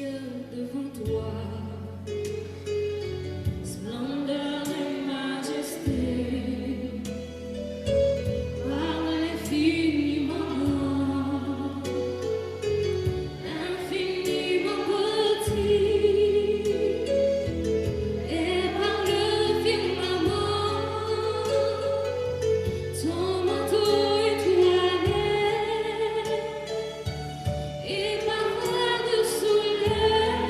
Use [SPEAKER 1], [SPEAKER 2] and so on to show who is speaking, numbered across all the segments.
[SPEAKER 1] cieux devant toi, splendeur et majesté, par l'infiniment grand, infiniment petit, et par le firmament, ton manteau étoilé, et par là de soleil,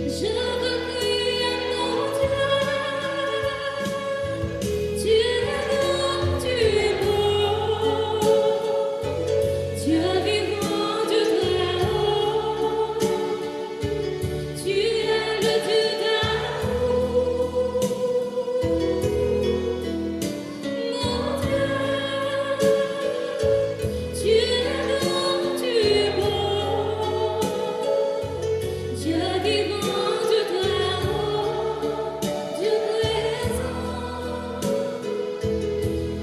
[SPEAKER 1] je veux crier mon Dieu. Tu es grand, tu es beau, Dieu vivant, Dieu très haut, tu es le Dieu d'amour, mon Dieu. Tu es grand, tu es beau, Dieu vivant, Dieu très haut, Dieu présent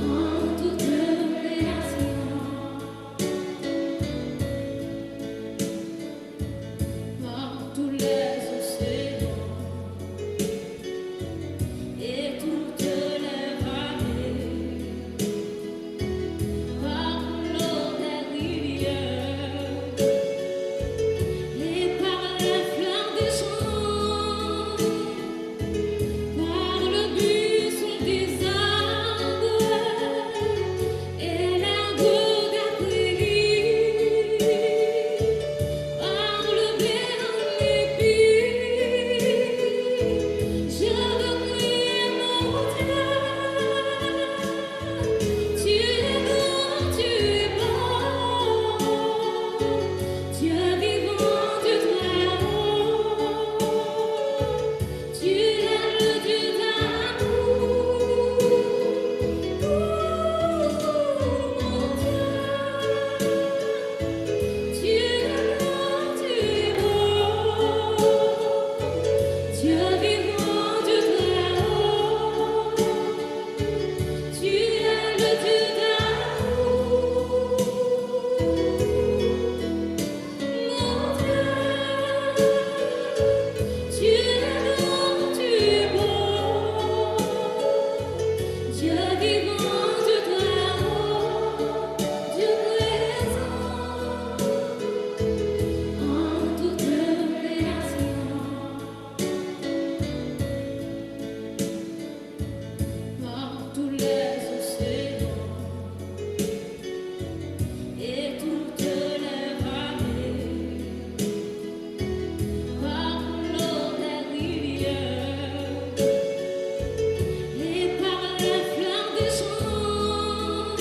[SPEAKER 1] en toute création. Par tous les océans et toutes les vallées, par l'eau des rivières et par les fleurs des champs, par le buisson des arbres et l'herbe des prairies, par le blé en épi, je veux crier mon Dieu. Tu es grand, tu es beau, Dieu vivant, Dieu très haut, tu es le Dieu d'amour, mon Dieu. Tu es grand, tu es beau, Dieu vivant, Dieu très haut, tu es le Dieu d'amour, mon Dieu. Tu es grand, tu es beau, Dieu vivant, Dieu très haut, Dieu présent en toute création. Par tous les océans et toutes les vallées, par l'eau des rivières et par les fleurs des champs,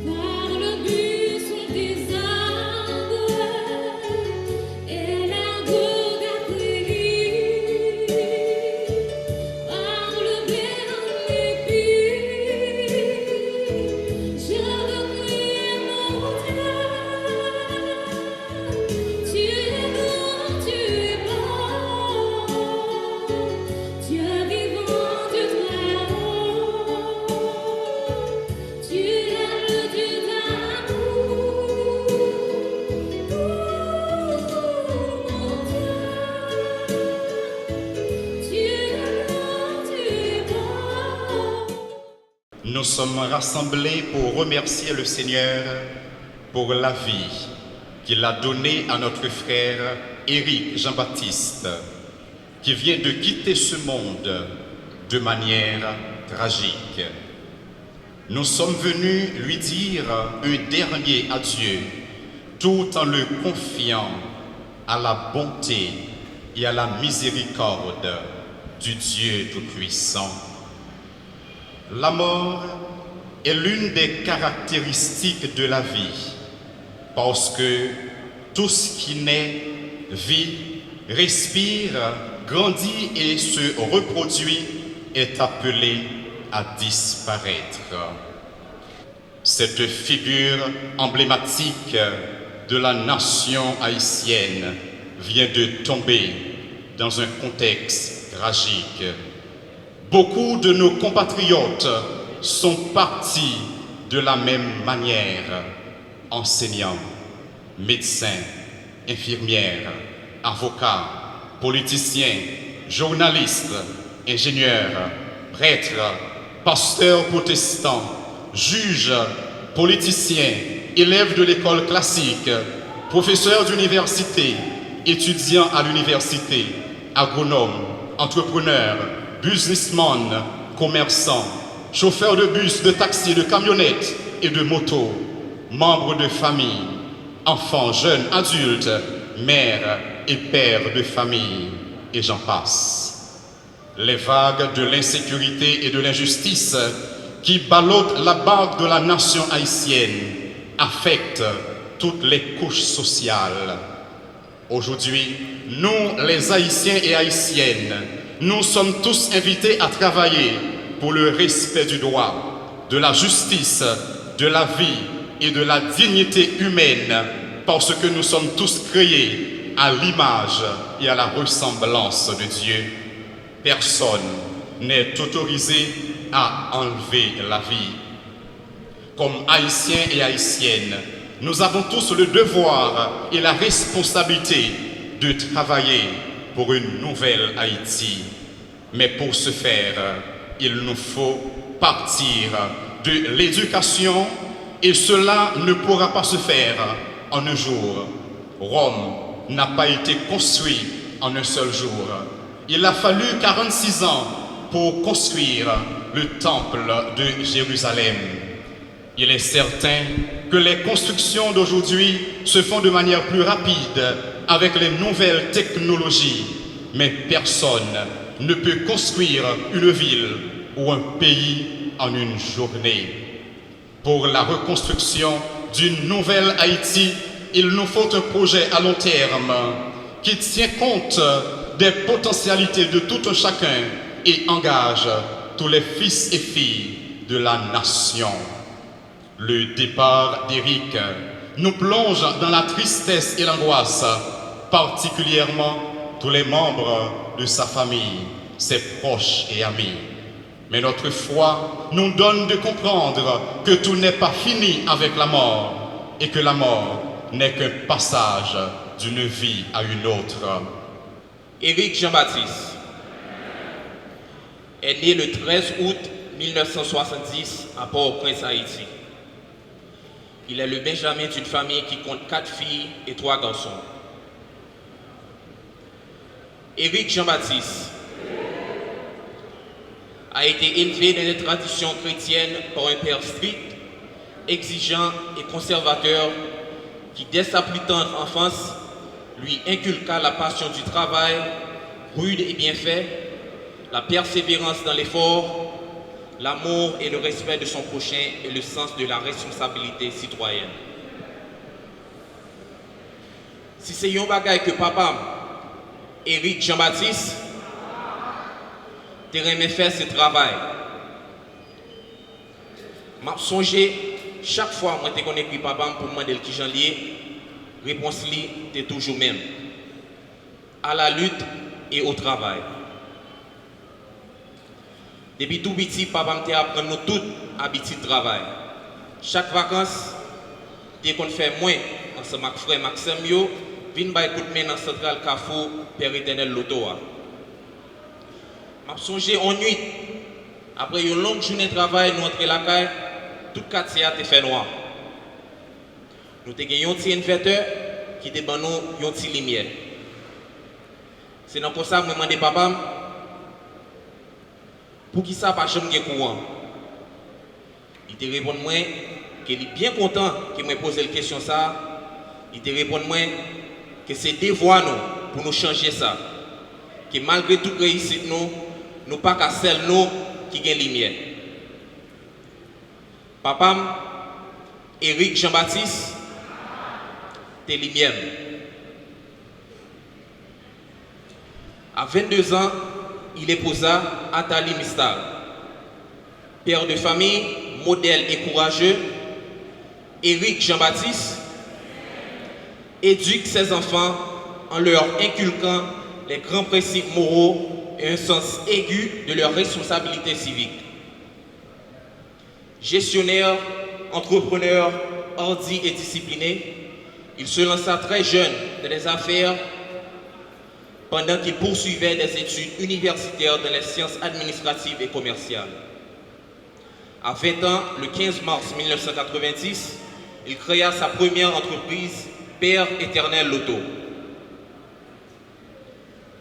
[SPEAKER 1] par le buisson des arbres et l'herbe des prairies, par le blé en épi, je veux crier mon Dieu. Tu es grand, tu es beau, Dieu vivant, Dieu très haut, tu es le Dieu d'amour, mon Dieu. Tu es grand, tu es beau.
[SPEAKER 2] Nous sommes rassemblés pour remercier le Seigneur pour la vie qu'il a donnée à notre frère Éric Jean-Baptiste, qui vient de quitter ce monde de manière tragique. Nous sommes venus lui dire un dernier adieu, tout en le confiant à la bonté et à la miséricorde du Dieu Tout-Puissant. La mort est l'une des caractéristiques de la vie, parce que tout ce qui naît, vit, respire, grandit et se reproduit est appelé à disparaître. Cette figure emblématique de la nation haïtienne vient de tomber dans un contexte tragique. Beaucoup de nos compatriotes sont partis de la même manière, enseignants, médecins, infirmières, avocats, politiciens, journalistes, ingénieurs, prêtres, pasteurs protestants, juges, politiciens, élèves de l'école classique, professeurs d'université, étudiants à l'université, agronomes, entrepreneurs, businessmen, commerçants, chauffeurs de bus, de taxis, de camionnettes et de motos, membres de famille, enfants, jeunes, adultes, mères et pères de famille, et j'en passe. Les vagues de l'insécurité et de l'injustice qui ballottent la barque de la nation haïtienne affectent toutes les couches sociales. Aujourd'hui, nous, les Haïtiens et Haïtiennes, nous sommes tous invités à travailler pour le respect du droit, de la justice, de la vie et de la dignité humaine, parce que nous sommes tous créés à l'image et à la ressemblance de Dieu. Personne n'est autorisé à enlever la vie. Comme Haïtiens et Haïtiennes, nous avons tous le devoir et la responsabilité de travailler pour une nouvelle Haïti. Mais pour ce faire, il nous faut partir de l'éducation et cela ne pourra pas se faire en un jour. Rome n'a pas été construit en un seul jour. Il a fallu 46 ans pour construire le temple de Jérusalem. Il est certain que les constructions d'aujourd'hui se font de manière plus rapide avec les nouvelles technologies, mais personne ne peut construire une ville ou un pays en une journée. Pour la reconstruction d'une nouvelle Haïti, il nous faut un projet à long terme qui tient compte des potentialités de tout un chacun et engage tous les fils et filles de la nation. Le départ d'Éric nous plonge dans la tristesse et l'angoisse, particulièrement tous les membres de sa famille, ses proches et amis. Mais notre foi nous donne de comprendre que tout n'est pas fini avec la mort et que la mort n'est qu'un passage d'une vie à une autre.
[SPEAKER 3] Éric Jean-Baptiste est né le 13 août 1970 à Port-au-Prince, Haïti. Il est le benjamin d'une famille qui compte 4 filles et 3 garçons. Éric Jean-Baptiste a été élevé dans les traditions chrétiennes par un père strict, exigeant et conservateur qui, dès sa plus tendre enfance, lui inculqua la passion du travail, rude et bien fait, la persévérance dans l'effort, l'amour et le respect de son prochain et le sens de la responsabilité citoyenne. Si c'est un bagage que papa, Éric Jean-Baptiste, te remet faire ce travail. M'a songé chaque fois que je connais papa pour me demander qui j'en lié, réponse li t'es toujours même. À la lutte et au travail. Depuis tout petit, papa m'a appris nous tous habitude de travail. Chaque vacances, dès qu'on fait moins, ensemble avec frère Maxime yo, vinn bay coup de main dans centrale Carrefour, Père éternel Lotoa. M'a songé en nuit, après une longue journée de travail, nous entrons la caille, tout quartier a été fait noir. Nous avons gagné un petit inverteur qui était ban nous un petit lumière. C'est dans ça que je demandé papa pour qui ça pas jamais courant. Il te répond moi qu'il est bien content que me pose la question ça. Il te répond moi que c'est devoir nous pour nous changer ça. Que malgré toute réussite nous pas qu'à celle nous qui gagne lumière. Papa Éric Jean-Baptiste t'es lumière. À 22 ans, il épousa Atali Mistal. Père de famille, modèle et courageux, Éric Jean-Baptiste éduque ses enfants en leur inculquant les grands principes moraux et un sens aigu de leur responsabilité civique. Gestionnaire, entrepreneur, hardi et discipliné, il se lança très jeune des affaires pendant qu'il poursuivait des études universitaires dans les sciences administratives et commerciales. À 20 ans, le 15 mars 1990, il créa sa première entreprise, Père Éternel Loto.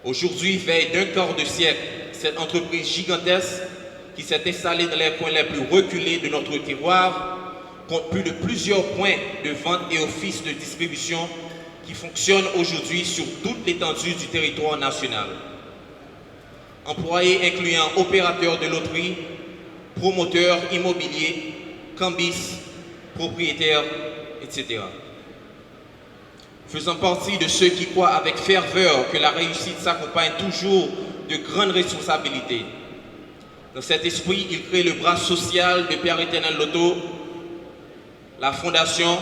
[SPEAKER 3] Aujourd'hui, veille d'un quart de siècle, cette entreprise gigantesque qui s'est installée dans les coins les plus reculés de notre terroir compte plus de plusieurs points de vente et offices de distribution qui fonctionnent aujourd'hui sur toute l'étendue du territoire national. Employés incluant opérateurs de loterie, promoteurs immobiliers, cambistes, propriétaires, etc. Faisant partie de ceux qui croient avec ferveur que la réussite s'accompagne toujours de grandes responsabilités. Dans cet esprit, il crée le bras social de Père Éternel Loto, la fondation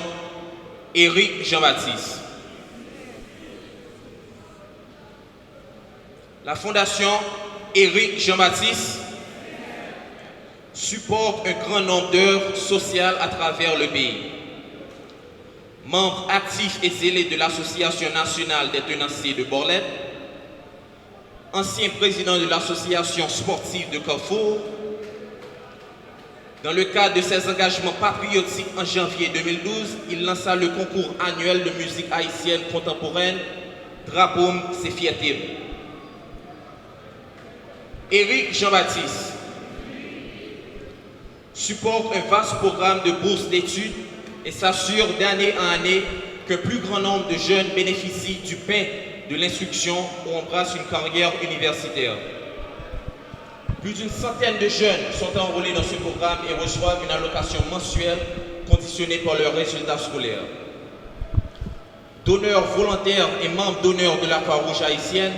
[SPEAKER 3] Éric Jean-Baptiste. La fondation Éric Jean-Baptiste supporte un grand nombre d'œuvres sociales à travers le pays. Membre actif et zélé de l'Association nationale des tenanciers de Borlette, ancien président de l'association sportive de Carrefour. Dans le cadre de ses engagements patriotiques en janvier 2012, il lança le concours annuel de musique haïtienne contemporaine Drapoum, c'est fierté. Éric Jean-Baptiste supporte un vaste programme de bourses d'études et s'assure d'année en année qu'un plus grand nombre de jeunes bénéficient du pain de l'instruction ou embrassent une carrière universitaire. Plus d'une centaine de jeunes sont enrôlés dans ce programme et reçoivent une allocation mensuelle conditionnée par leurs résultats scolaires. Donneur volontaire et membre d'honneur de la Croix-Rouge haïtienne,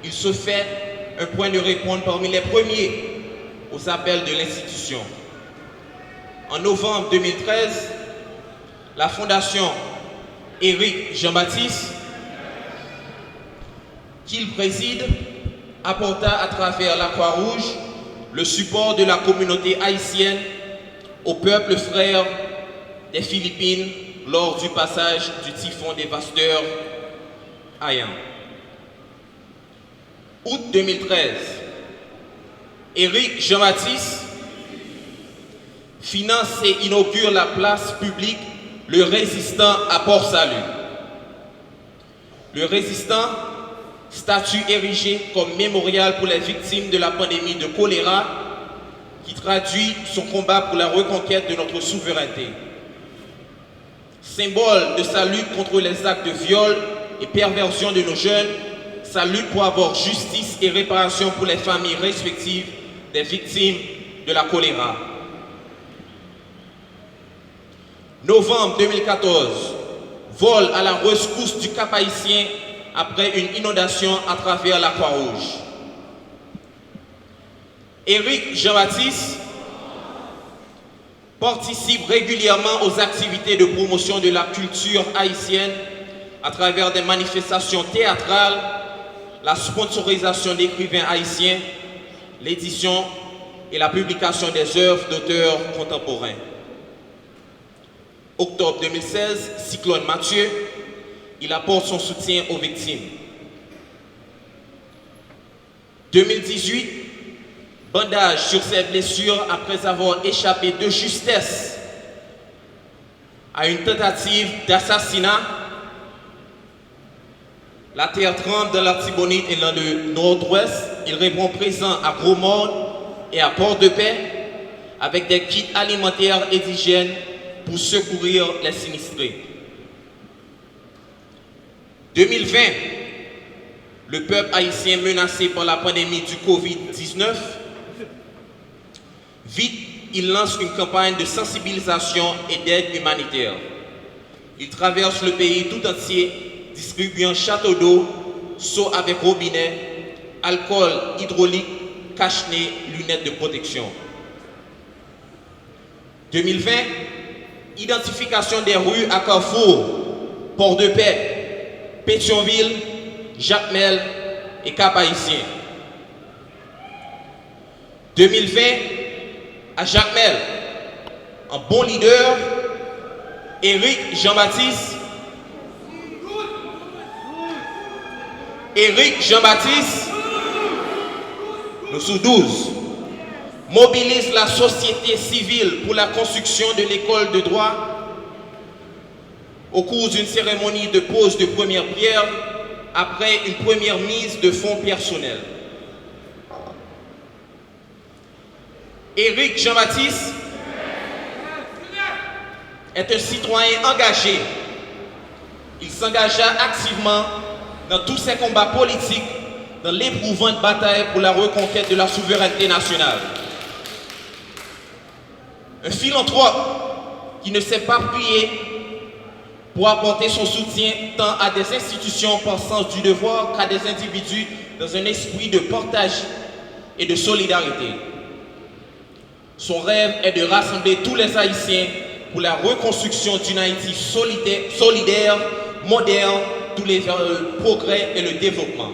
[SPEAKER 3] il se fait un point de répondre parmi les premiers aux appels de l'institution. En novembre 2013, la fondation Éric Jean-Baptiste, qu'il préside, apporta à travers la Croix-Rouge le support de la communauté haïtienne au peuple frère des Philippines lors du passage du typhon dévastateur Haiyan. Août 2013, Éric Jean-Baptiste finance et inaugure la place publique Le Résistant à Port-Salut. Le Résistant, statue érigée comme mémorial pour les victimes de la pandémie de choléra, qui traduit son combat pour la reconquête de notre souveraineté. Symbole de sa lutte contre les actes de viol et perversion de nos jeunes, sa lutte pour avoir justice et réparation pour les familles respectives des victimes de la choléra. Novembre 2014, vol à la rescousse du Cap Haïtien après une inondation à travers la Croix-Rouge. Éric Jean-Baptiste participe régulièrement aux activités de promotion de la culture haïtienne à travers des manifestations théâtrales, la sponsorisation d'écrivains haïtiens, l'édition et la publication des œuvres d'auteurs contemporains. Octobre 2016, cyclone Mathieu, il apporte son soutien aux victimes. 2018, bandage sur ses blessures après avoir échappé de justesse à une tentative d'assassinat. La terre tremble dans l'Artibonite et dans le nord-ouest. Il répond présent à Gros-Morne et à Port-de-Paix avec des kits alimentaires et d'hygiène pour secourir les sinistrés. 2020, le peuple haïtien menacé par la pandémie du Covid-19, vite, il lance une campagne de sensibilisation et d'aide humanitaire. Il traverse le pays tout entier, distribuant châteaux d'eau, seaux avec robinet, alcool hydraulique, cache-nez, lunettes de protection. 2020, identification des rues à Carrefour, Port-de-Paix, Pétionville, Jacmel et Cap-Haïtien. 2020, à Jacmel, un bon leader, Éric Jean-Baptiste, Éric Jean-Baptiste, nous sous 12, mobilise la société civile pour la construction de l'école de droit au cours d'une cérémonie de pose de première pierre après une première mise de fonds personnels. Éric Jean-Baptiste est un citoyen engagé. Il s'engagea activement dans tous ses combats politiques dans l'éprouvante bataille pour la reconquête de la souveraineté nationale. Un philanthrope qui ne s'est pas plié pour apporter son soutien tant à des institutions par sens du devoir qu'à des individus dans un esprit de partage et de solidarité. Son rêve est de rassembler tous les Haïtiens pour la reconstruction d'une Haïti solidaire, moderne, tous les progrès et le développement.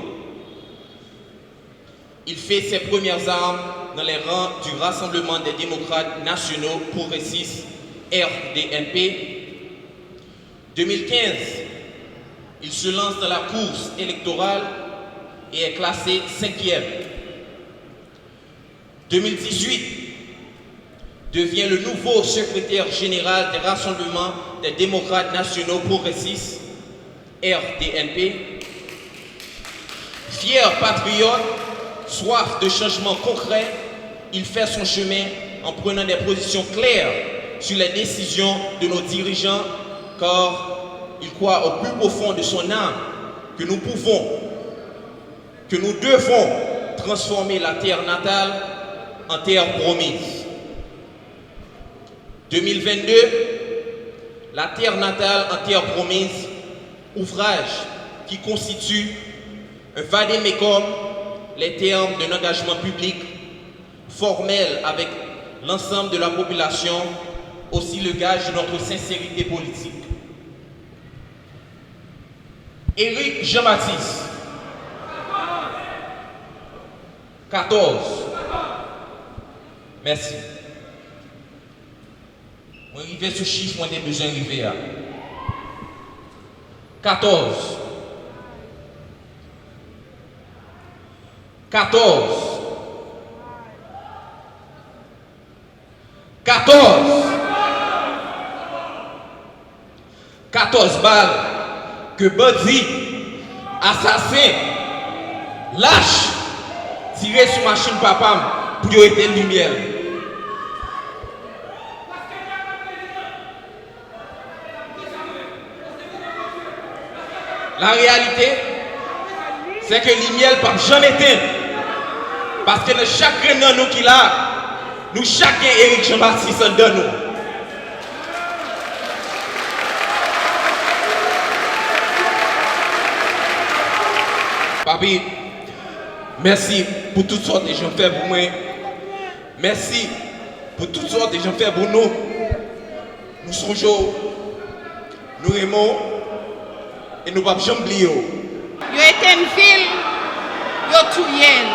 [SPEAKER 3] Il fait ses premières armes dans les rangs du Rassemblement des démocrates nationaux progressistes RDNP. 2015, il se lance dans la course électorale et est classé 5e. 2018, devient le nouveau secrétaire général des Rassemblements des démocrates nationaux progressistes RDNP. Fier patriote, soif de changement concret, il fait son chemin en prenant des positions claires sur les décisions de nos dirigeants, car il croit au plus profond de son âme que nous pouvons, que nous devons transformer la terre natale en terre promise. 2022, la terre natale en terre promise, ouvrage qui constitue un vade-mecum, les termes d'un engagement public formel avec l'ensemble de la population, aussi le gage de notre sincérité politique. Éric Jean-Baptiste, 14. Merci. Moi, arrivé ce chiffre, moi, j'ai besoin d'arriver à 14. 14. 14 balles que bandit, assassin, lâche, tiré sur machine papa pour y être lumière. La réalité, c'est que l'imiel ne peut jamais éteindre. Parce que dans chaque grain de nous qui l'a, nous chacun Éric Jean-Baptiste en donne nous. Papi, merci pour toutes sortes de gens fait pour moi. Merci pour toutes sortes de gens fait pour nous. Nous songeons, nous aimons et nous ne pouvons jamais oublier.
[SPEAKER 4] Yo ete une ville, yo touyen.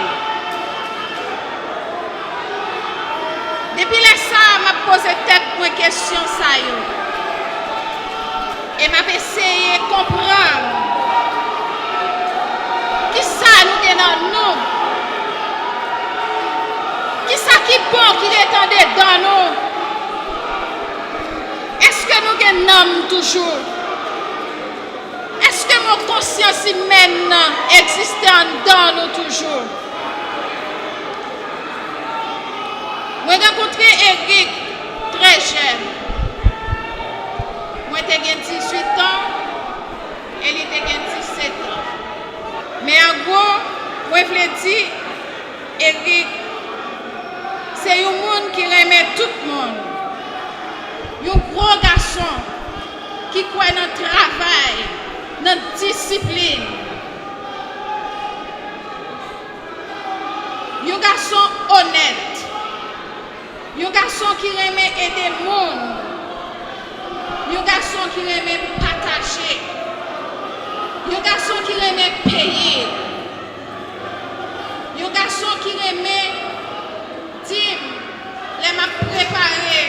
[SPEAKER 4] Depuis là ça, m'a posé tête pour une question ça yo. Et m'a essayé de comprendre qui ça nous dans nous. Qui ça qui bon qui est dans nous. Est-ce que nous gagnons toujours? Est-ce que mon conscience humaine existe dans nous toujours? Moi, j'ai rencontré Éric très jeune. Moi, j'ai 18 ans et il était 17 ans. Mais en gros, moi, je voulais dire, Éric, c'est un monde qui remet tout le monde. Un gros garçon qui croit dans le travail, dans la discipline. Un garçon honnête. Un garçon qui remet aider le monde. Un garçon qui remet partager. Un garçon qui remet payer. Un garçon qui remet dire, les m'a préparé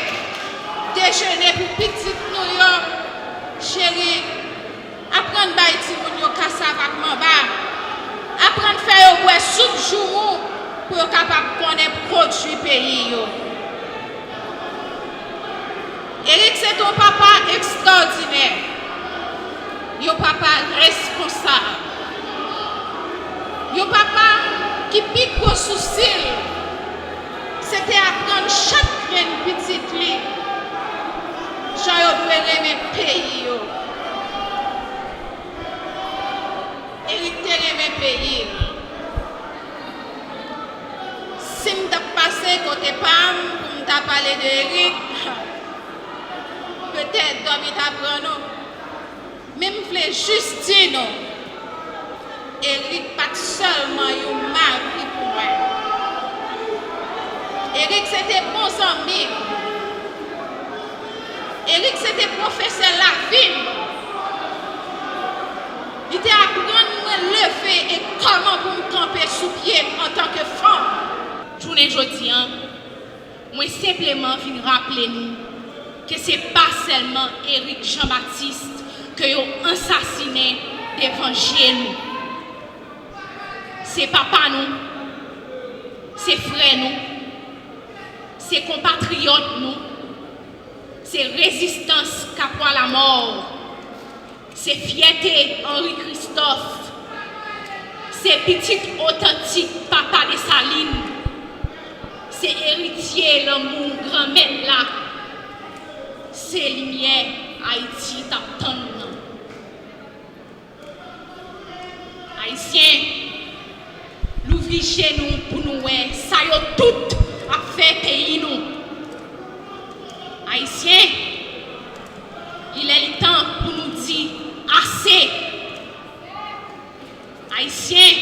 [SPEAKER 4] déjeuner pour petit nous, chérie. Apprendre à être mon yo cassava avec mon bas. capable de connaître produit pays. Eric, c'est ton papa extraordinaire. Yo papa responsable. Yo papa qui pique au souci. C'était apprendre chaque graine petite li. J'en dois aimer pays. Eric te aimé pays. Si je t'ai passé côté Pam pour me parler de Eric, peut-être dormir t'apprendre. Même les Justine, Eric pas seulement un mari pour moi. Eric c'était bon ami. Eric c'était professeur la vie. Il était apprendre à me lever et comment pour me camper sous pied en tant que femme.
[SPEAKER 5] Journée aujourd'hui, moi simplement viens rappeler nous que ce n'est pas seulement Eric Jean-Baptiste que ont assassiné d'évangile. C'est papa nous, c'est frère nous, c'est compatriotes nous, c'est résistance qu'après la mort, c'est fierté Henri Christophe, c'est petit authentique papa de Saline, c'est héritier l'amour grand-mère là, c'est lumière Haïti t'attend. Haïtiens, l'ouvrir chez nous pour nous, ça y a tout à faire pays nous. Haïtiens, il est le temps pour nous dire assez. Haïtiens,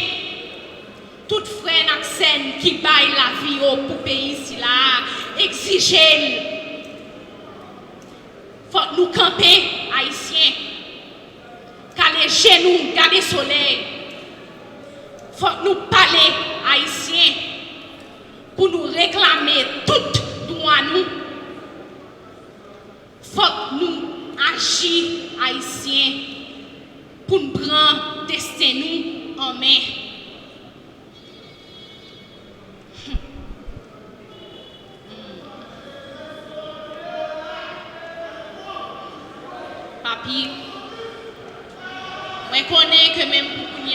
[SPEAKER 5] tout frère Naxen qui baille la vie au pour pays ici là, exiger. Faut nous camper, Haïtiens, car les genoux gardent le soleil. Faut nous parler, Haïtiens, pour nous réclamer tout droit nous. Faut nous agir, Haïtiens, pour nous prendre destin nous en main. Papi, je connais que même pour nous,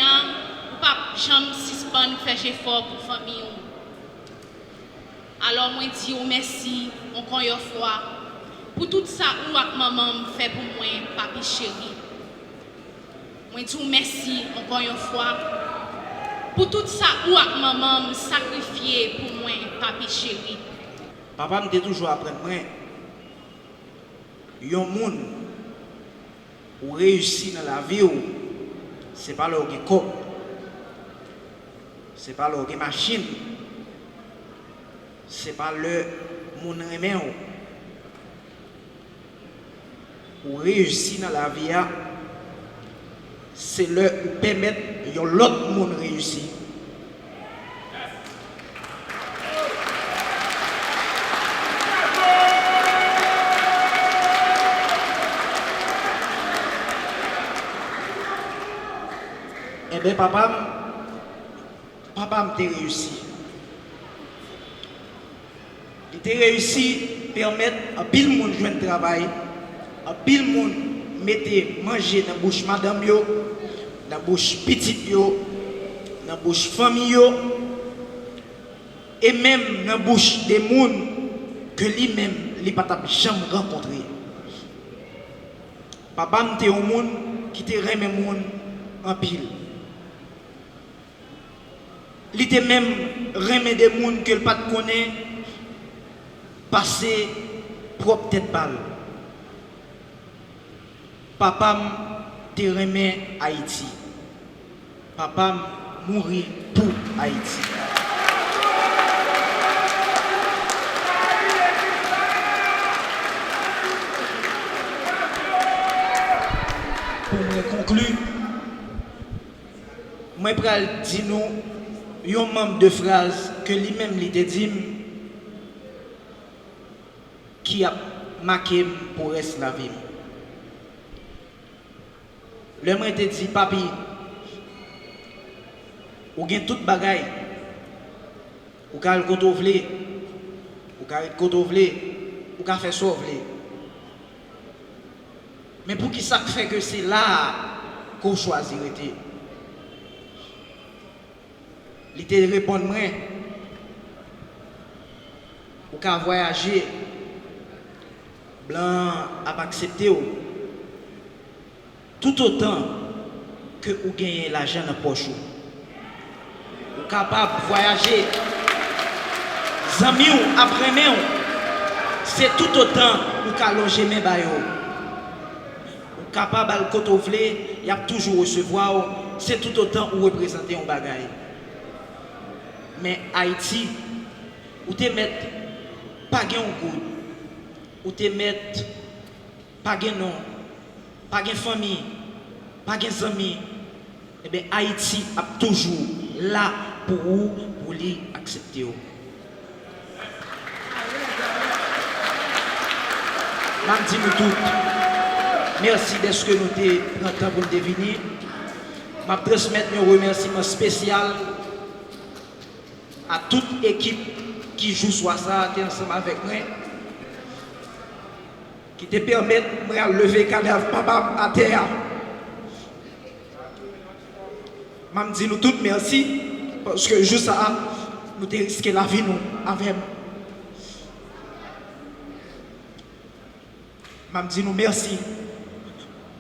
[SPEAKER 5] pas jamais suspendre faire effort pour la famille. Alors moi dis merci encore une fois pour tout ça où maman fait pour moi, papi chéri. Moi dis merci encore une fois pour tout ça où maman me sacrifié pour moi, papi chéri.
[SPEAKER 6] Papa me dit toujours après moi, yon moun ou réussi dans la vie, c'est pas leur corps, c'est pas leur machine, c'est pas le moun remè ou réussi dans la vie, c'est le permettre yon l'autre moun réussir. Eh bien, papa m'a réussi. Il a réussi à permettre à pile monde jouer de travail, à pile monde mettre manger dans la bouche madame yo, dans la bouche petite yo, dans la bouche famille yo, et même dans la bouche des gens que lui-même il n'a pas jamais rencontré. Papa m'a un monde qui te remet monde en pile. Il était même remet des gens que le pas connaît passer propre tête balle. Papa te remet Haïti. Papa mourit pour Haïti. Pour me conclure, je vais dire nous un membre de phrase que lui-même lui a dit qui a marqué pour le reste de la vie. Le m'a dit, papi, ou gen tout bagaille, Ou ka le koto vle, ou ka le koto vle, ou ka fait ça vle. Mais pour qui ça fait que c'est là qu'on choisit rester? Il te répond moi, ou ka voyager, blanc a accepté tout autant que vous gagnez l'argent dans poche. Ou capable de voyager, zami ou après main, c'est tout autant ou ka loger mes bayo. Ou capable de côté vle, y a toujours recevoir, c'est tout autant ou représenter un bagage. Mais Haïti, ou te mettre pas gain goût, ou te mettre pas gain nom, pas gain famille, pas gain amis. Eh bien Haïti a toujours là pour vous, pour lui accepter. Je dis nous tous, merci de ce que nous avons pris le temps pour venir. Je transmettre un remerciement spécial à toute équipe qui joue soit ça ensemble avec moi, qui te permet de lever le cadavre papa à terre. Je dis nous tous merci parce que juste ça, nous avons risqué la vie nous avec. Je dis nous merci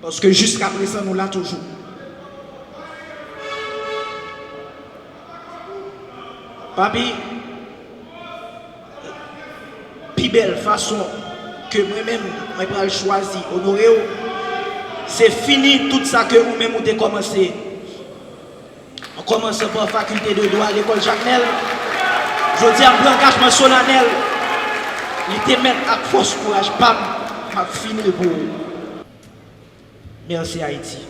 [SPEAKER 6] parce que jusqu'à présent nous l'avons toujours. Papi, plus belle façon que moi-même je vais choisir, honorer, c'est fini tout ça que vous-même vous avez commencé. On commence par la faculté de droit à l'école Jacques-Nel. Je dis un engagement solennel. Il te met à force courage, pam, m'a fini pour vous. Merci Haïti.